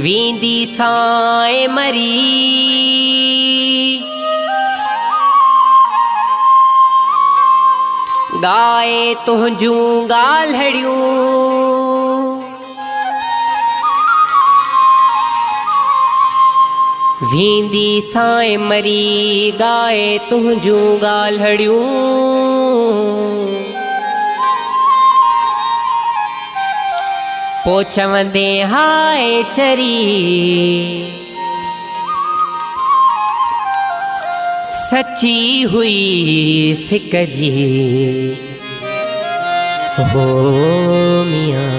वींदी साए मरी गाए तुंहिंजूं ॻाल्हिड़ियूं वींदी साए मरी गाए तुंहिंजूं ॻाल्हिड़ियूं पो चवंदे हाय चरी सची हुई सिक जी हो मियां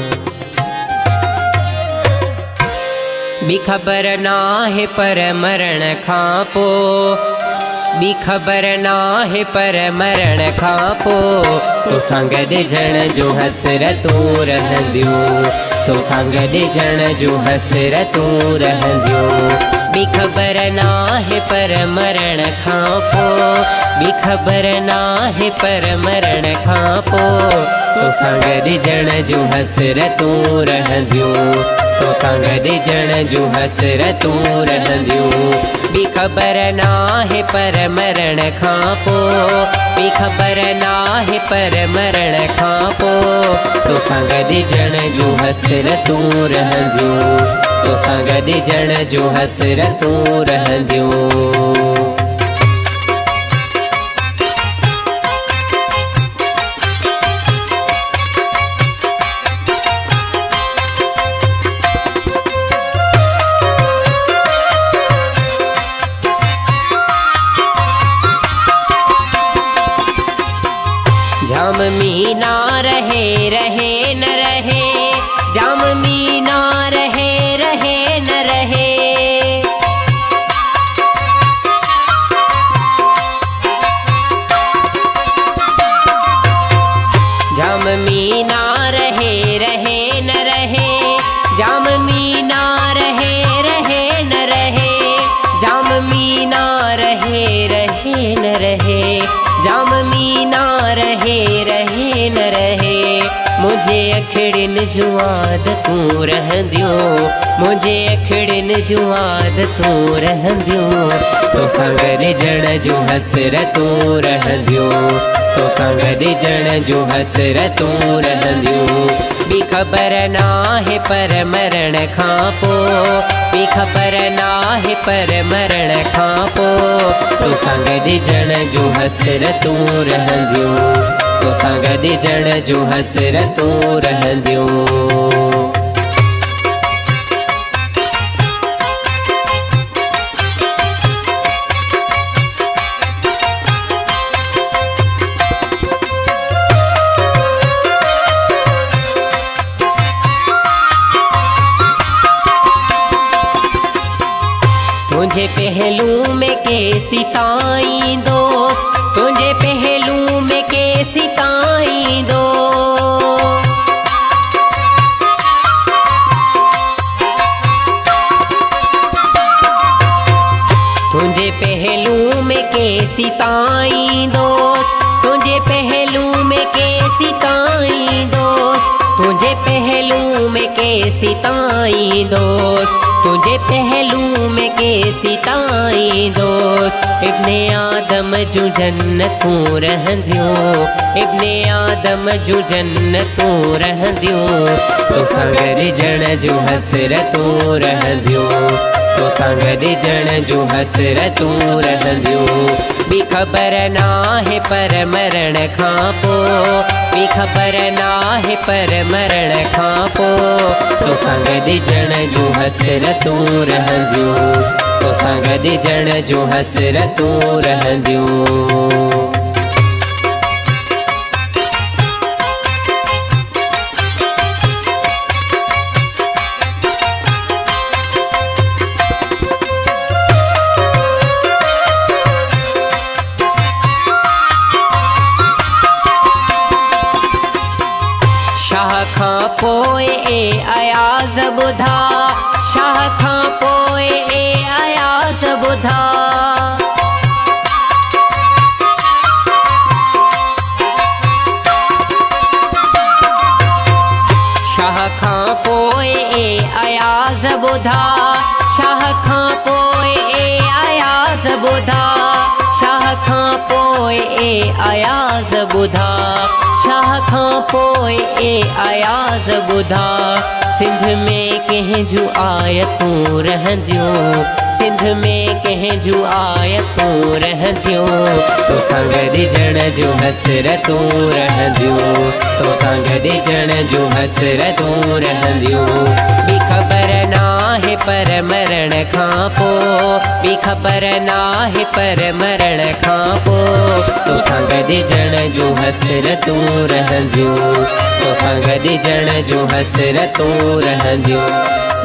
बि ख़बर नाहे पर मरण खां पो बि ख़बर नाहे पर मरण खां पो तोसां गॾिजण जो हसरतूं रहंदियूं तोसां गॾिजण जो हसरतूं रहंदियूं बि ख़बर नाहे पर मरण खां पो बि ख़बर नाहे पर मरण खां पो तोसां गॾिजण जो हसरतूं रहंदियूं तोसां गॾिजण जो हसरतूं रहंदियूं बि ख़बर नाहे पर मरण खां पो बि ख़बर नाहे पर मरण खां पो तोसां गॾिजण जो हसरतूं रहंदियूं तोसां गॾिजण जो हसरतूं रहंदियूं जाम मीना रहे रहे न रहे जाम मीना रहे रहे न रहे जाम मीना रहे रहे न रहे जाम मीना रहे रहे न रहे जाम मीना रहे रहे न रहे जाम मीना रहे रहे न रहे मुझे अखड़िन जूं आदतूं रहंदियूं मुझे अखड़िन जूं आदतूं रहंदियूं तोसां गॾिजण जूं हसरतूं रहंदियूं तोसां गॾिजण जूं हसरतूं रहंदियूं बि ख़बर नाहे पर मरण खां पो बि ख़बर नाहे पर मरण खां पो तोसां गॾिजण जूं हसरतूं रहंदियूं तोसां गॾिजण जूं हसरतूं रहंदियूं तुझे पहलू में कैसी ताई दो तुझे पहलू में कैसी ताई दो तुझे पहलू में कैसी ताई दोस्त तुझे पहलू में कैसी ताई दोस्त तुझे पहलू में कैसी ताई दोस्त तुझे पहलू में कैसी ताई दोस्त इब्ने आदम जूं जन्नतूं रहंदियूं इब्ने आदम जूं जन्नतूं रहंदियूं तोसां गॾिजण जूं हसरतूं रहंदियूं तोसां गॾिजण जूं हसरतूं रहंदियूं बि ख़बर नाहे पर मरण खां पो बि ख़बर नाहे पर मरण खां पो तोसां गॾिजण जूं हसरतूं रहंदियूं तोसां गॾिजण जूं हसरतूं रहंदियूं खां पोइ ए अयाज़ ॿुधा शाह खां पोइ ए अयाज़ ॿुधा ए अयाज़ ॿुधा शाह खां पोइ ए अयाज़ ॿुधा सिंध में कंहिं जूं आयतूं रहंदियूं सिंध में कंहिं जूं आयतूं रहंदियूं तोसां गॾिजण जूं हसरतूं रहंदियूं तोसां गॾिजण जूं हसरतूं रहंदियूं ॿी ख़बर नाहे पर मरण खां पोइ ॿी ख़बर नाहे पर मरण खां पोइ तोसां गॾिजण जूं हसरतूं रहंदियूं तोसां गॾिजण जूं हसरतूं रहंदियूं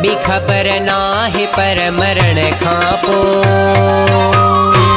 ॿी ख़बर नाहे पर मरण खां पोइ